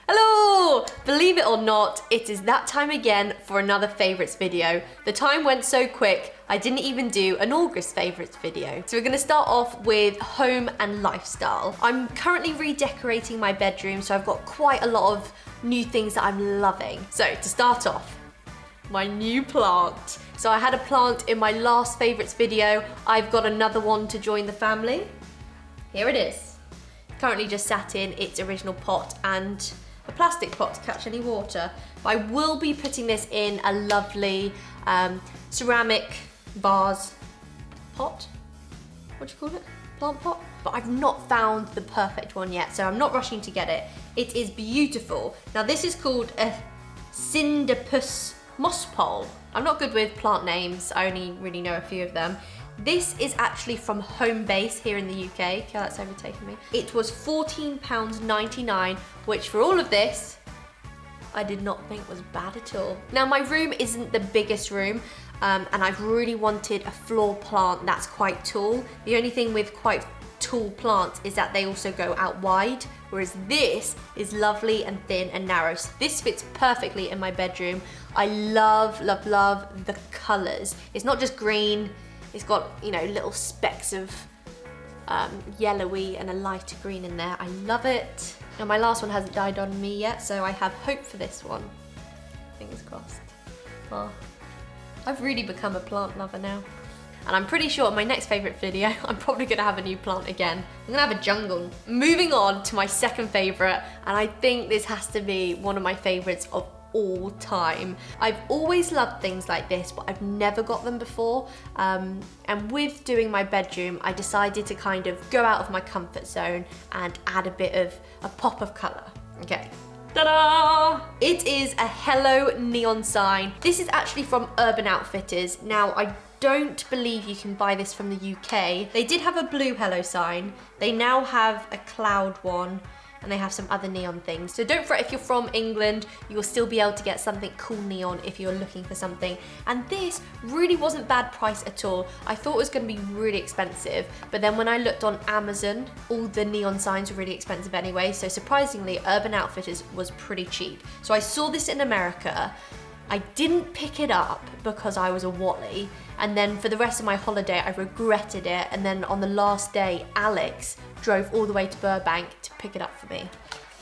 Hello! Believe it or not, it is that time again for another favourites video. The time went so quick, I didn't even do an August favourites video. So we're gonna start off with home and lifestyle. I'm currently redecorating my bedroom, so I've got quite a lot of new things that I'm loving. So to start off, my new plant. So I had a plant in my last favourites video. I've got another one to join the family. Here it is. Currently just sat in its original pot and a plastic pot to catch any water. But I will be putting this in a lovely ceramic vase pot. What do you call it? Plant pot? But I've not found the perfect one yet, so I'm not rushing to get it. It is beautiful. Now this is called a Cindapus moss pole. I'm not good with plant names, I only really know a few of them. This is actually from Home Base here in the UK. Okay, that's overtaken me. It was £14.99, which for all of this, I did not think was bad at all. Now my room isn't the biggest room, and I've really wanted a floor plant that's quite tall. The only thing with quite tall plants is that they also go out wide, whereas this is lovely and thin and narrow. So this fits perfectly in my bedroom. I love, love, love the colors. It's not just green, it's got, you know, little specks of yellowy and a lighter green in there. I love it. Now my last one hasn't died on me yet, so I have hope for this one. Fingers crossed. Oh, I've really become a plant lover now. And I'm pretty sure in my next favourite video, I'm probably gonna have a new plant again. I'm gonna have a jungle. Moving on to my second favourite, and I think this has to be one of my favourites of all time. I've always loved things like this, but I've never got them before. And with doing my bedroom, I decided to kind of go out of my comfort zone and add a bit of a pop of colour. Okay. Ta-da! It is a Hello neon sign. This is actually from Urban Outfitters. Now, I don't believe you can buy this from the UK. They did have a blue Hello sign. They now have a cloud one, and they have some other neon things. So don't fret if you're from England, you'll still be able to get something cool neon if you're looking for something. And this really wasn't bad price at all. I thought it was gonna be really expensive, but then when I looked on Amazon, all the neon signs were really expensive anyway, so surprisingly, Urban Outfitters was pretty cheap. So I saw this in America. I didn't pick it up because I was a Wally, and then for the rest of my holiday I regretted it, and then on the last day Alex drove all the way to Burbank to pick it up for me.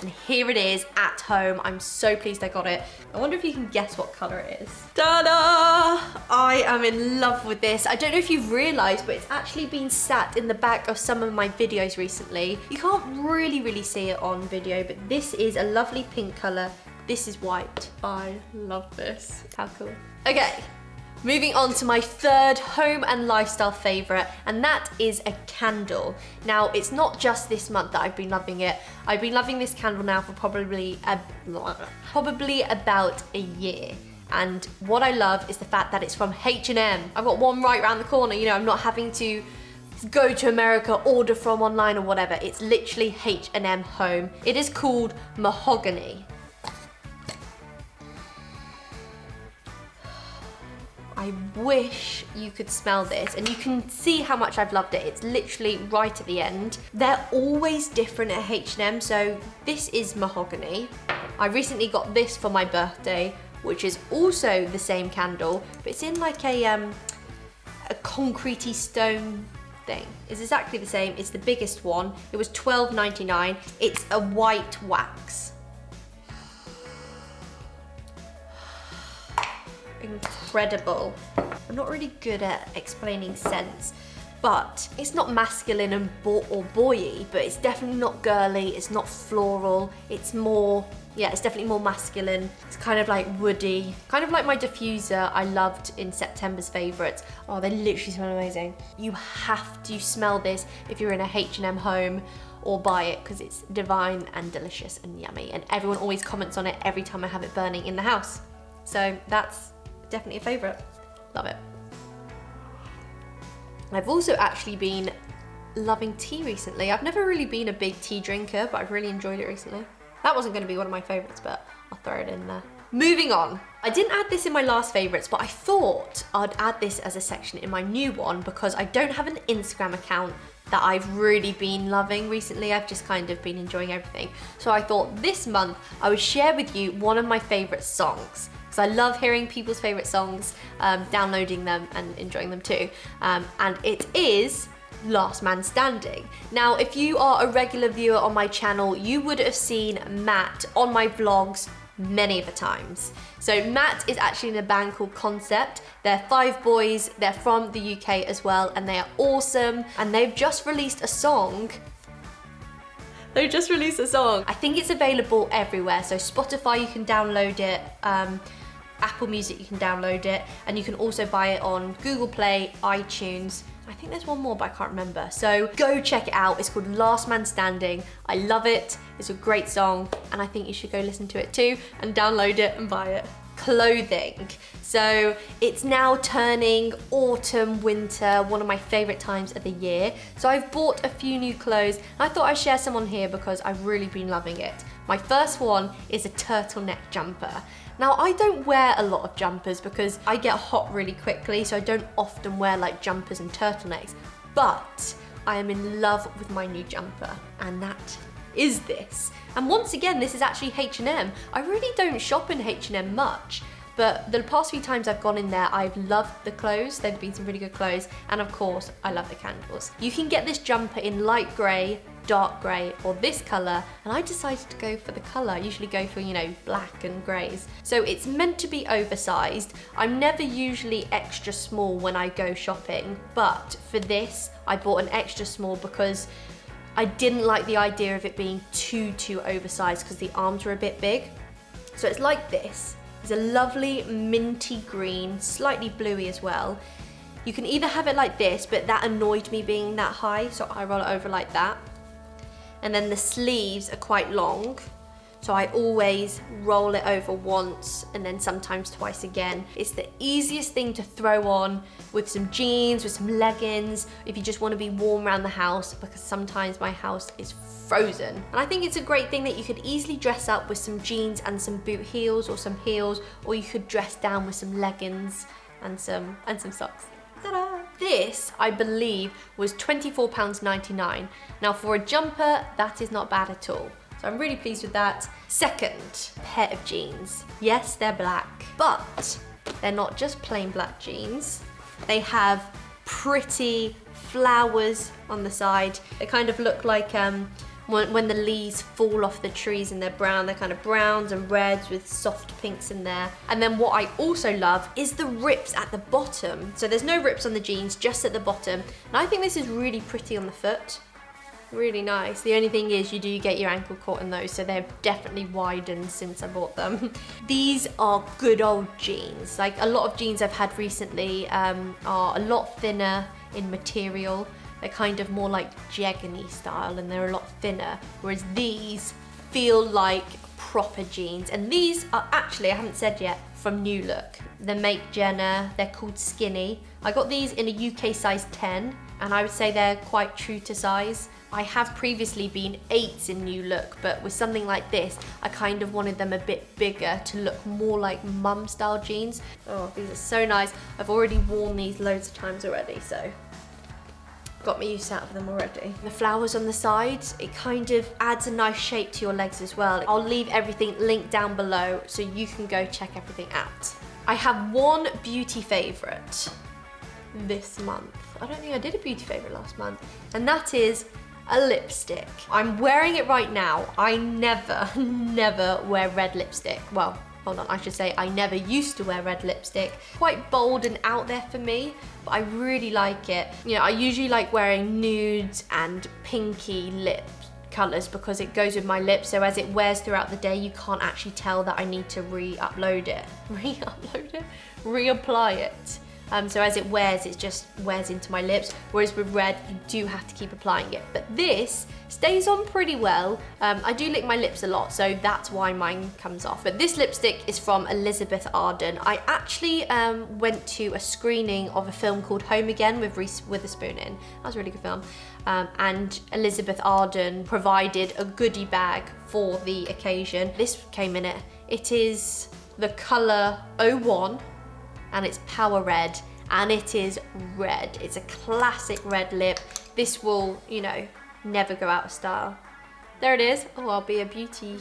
And here it is at home. I'm so pleased I got it. I wonder if you can guess what colour it is. Ta-da! I am in love with this. I don't know if you've realised, but it's actually been sat in the back of some of my videos recently. You can't really see it on video, but this is a lovely pink colour. This is white. I love this. How cool. Okay, moving on to my third home and lifestyle favourite, and that is a candle. Now, it's not just this month that I've been loving it. I've been loving this candle now for probably about a year. And what I love is the fact that it's from H&M. I've got one right around the corner, you know, I'm not having to go to America, order from online or whatever. It's literally H&M home. It is called Mahogany. I wish you could smell this, and you can see how much I've loved it. It's literally right at the end. They're always different at H&M, so this is Mahogany. I recently got this for my birthday, which is also the same candle, but it's in like a concretey stone thing. It's exactly the same. It's the biggest one. It was $12.99. It's a white wax. Incredible. I'm not really good at explaining scents, but it's not masculine or boy-y, but it's definitely not girly, it's not floral, it's more, yeah, it's definitely more masculine. It's kind of like woody, kind of like my diffuser I loved in September's favourites. Oh, they literally smell amazing. You have to smell this if you're in a H&M home, or buy it because it's divine and delicious and yummy, and everyone always comments on it every time I have it burning in the house. So that's definitely a favourite. Love it. I've also actually been loving tea recently. I've never really been a big tea drinker, but I've really enjoyed it recently. That wasn't going to be one of my favourites, but I'll throw it in there. Moving on. I didn't add this in my last favourites, but I thought I'd add this as a section in my new one because I don't have an Instagram account that I've really been loving recently. I've just kind of been enjoying everything. So I thought this month I would share with you one of my favorite songs. Because I love hearing people's favorite songs, downloading them and enjoying them too. And it is Last Man Standing. Now, if you are a regular viewer on my channel, you would have seen Matt on my vlogs many of the times. So Matt is actually in a band called Concept. They're 5 boys, they're from the UK as well, and they are awesome. And they've just released a song. I think it's available everywhere. So Spotify, you can download it. Apple Music, you can download it. And you can also buy it on Google Play, iTunes. I think there's one more, but I can't remember. So go check it out. It's called Last Man Standing. I love it. It's a great song, and I think you should go listen to it too and download it and buy it. Clothing. So it's now turning autumn, winter, one of my favorite times of the year. So I've bought a few new clothes, and I thought I'd share some on here because I've really been loving it. My first one is a turtleneck jumper. Now, I don't wear a lot of jumpers because I get hot really quickly, so I don't often wear like jumpers and turtlenecks, but I am in love with my new jumper, and that is this. And once again, this is actually H&M. I really don't shop in H&M much, but the past few times I've gone in there, I've loved the clothes. They've been some really good clothes, and of course, I love the candles. You can get this jumper in light grey, dark grey, or this colour, and I decided to go for the colour. I usually go for, you know, black and greys. So it's meant to be oversized. I'm never usually extra small when I go shopping, but for this, I bought an extra small because I didn't like the idea of it being too oversized because the arms were a bit big. So it's like this. It's a lovely minty green, slightly bluey as well. You can either have it like this, but that annoyed me being that high, so I roll it over like that. And then the sleeves are quite long, so I always roll it over once and then sometimes twice again. It's the easiest thing to throw on with some jeans, with some leggings, if you just want to be warm around the house, because sometimes my house is frozen. And I think it's a great thing that you could easily dress up with some jeans and some boot heels or some heels, or you could dress down with some leggings and some socks. Ta-da! This, I believe, was £24.99. Now for a jumper, that is not bad at all. So I'm really pleased with that. Second pair of jeans. Yes, they're black, but they're not just plain black jeans. They have pretty flowers on the side. They kind of look like when the leaves fall off the trees and they're brown, they're kind of browns and reds with soft pinks in there. And then what I also love is the rips at the bottom. So there's no rips on the jeans, just at the bottom. And I think this is really pretty on the foot. Really nice. The only thing is you do get your ankle caught in those, so they're definitely widened since I bought them. These are good old jeans. Like a lot of jeans I've had recently are a lot thinner in material. They're kind of more like jeggany style, and they're a lot thinner, whereas these feel like proper jeans. And these are actually, I haven't said yet, from New Look. They're Make Jenna, they're called Skinny. I got these in a UK size 10, and I would say they're quite true to size. I have previously been 8s in New Look, but with something like this, I kind of wanted them a bit bigger to look more like mum style jeans. Oh, these are so nice. I've already worn these loads of times already, so got me used out of them already. The flowers on the sides, it kind of adds a nice shape to your legs as well. I'll leave everything linked down below so you can go check everything out. I have one beauty favourite this month. I don't think I did a beauty favourite last month, and that is a lipstick. I'm wearing it right now. I never wear red lipstick. Well, hold on, I should say I never used to wear red lipstick. Quite bold and out there for me, but I really like it. You know, I usually like wearing nudes and pinky lip colours because it goes with my lips, so as it wears throughout the day, you can't actually tell that I need to re-upload it. Reapply it. So as it wears, it just wears into my lips, whereas with red, you do have to keep applying it. But this stays on pretty well. I do lick my lips a lot, so that's why mine comes off. But this lipstick is from Elizabeth Arden. I actually went to a screening of a film called Home Again with Reese Witherspoon in. That was a really good film. And Elizabeth Arden provided a goodie bag for the occasion. This came in it. It is the colour 01. And it's Power Red, and it is red. It's a classic red lip. this will, you know, never go out of style. There it is. Oh, I'll be a beauty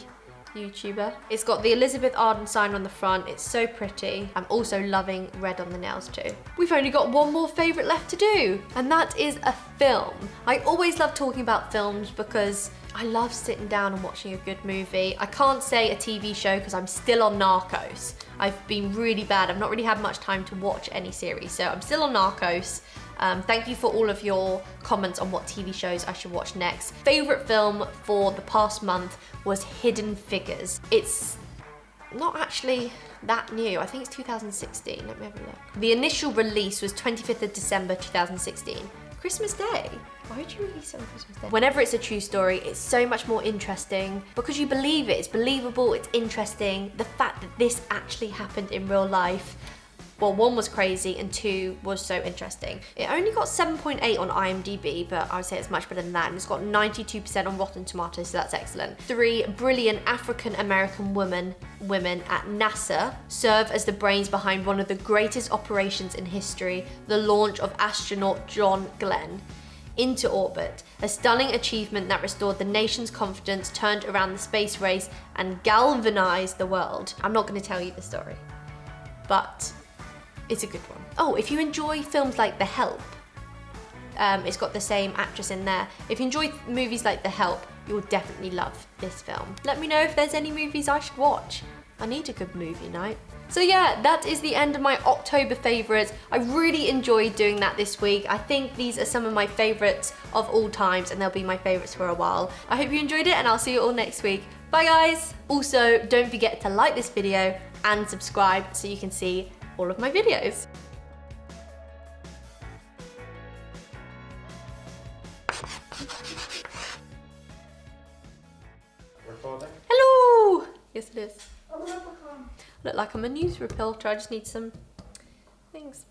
YouTuber. It's got the Elizabeth Arden sign on the front. It's so pretty. I'm also loving red on the nails too. We've only got one more favourite left to do, and that is a film. I always love talking about films because I love sitting down and watching a good movie. I can't say a TV show because I'm still on Narcos. I've been really bad. I've not really had much time to watch any series, so I'm still on Narcos. Thank you for all of your comments on what TV shows I should watch next. Favourite film for the past month was Hidden Figures. It's not actually that new. I think it's 2016. Let me have a look. The initial release was 25th of December 2016. Christmas Day. Why would you release it on Christmas Day? Whenever it's a true story, it's so much more interesting because you believe it. It's believable, it's interesting. The fact that this actually happened in real life, well, 1 was crazy and 2 was so interesting. It only got 7.8 on IMDb, but I would say it's much better than that. And it's got 92% on Rotten Tomatoes, so that's excellent. 3 brilliant African-American women at NASA serve as the brains behind one of the greatest operations in history, the launch of astronaut John Glenn into orbit. A stunning achievement that restored the nation's confidence, turned around the space race, and galvanized the world. I'm not going to tell you the story, but it's a good one. Oh, if you enjoy films like The Help, it's got the same actress in there. If you enjoy movies like The Help, you'll definitely love this film. Let me know if there's any movies I should watch. I need a good movie night. So yeah, that is the end of my October favourites. I really enjoyed doing that this week. I think these are some of my favourites of all times, and they'll be my favourites for a while. I hope you enjoyed it, and I'll see you all next week. Bye guys! Also, don't forget to like this video and subscribe so you can see all of my videos. Recording? Hello! Yes it is. Look like I'm a news reporter, I just need some things.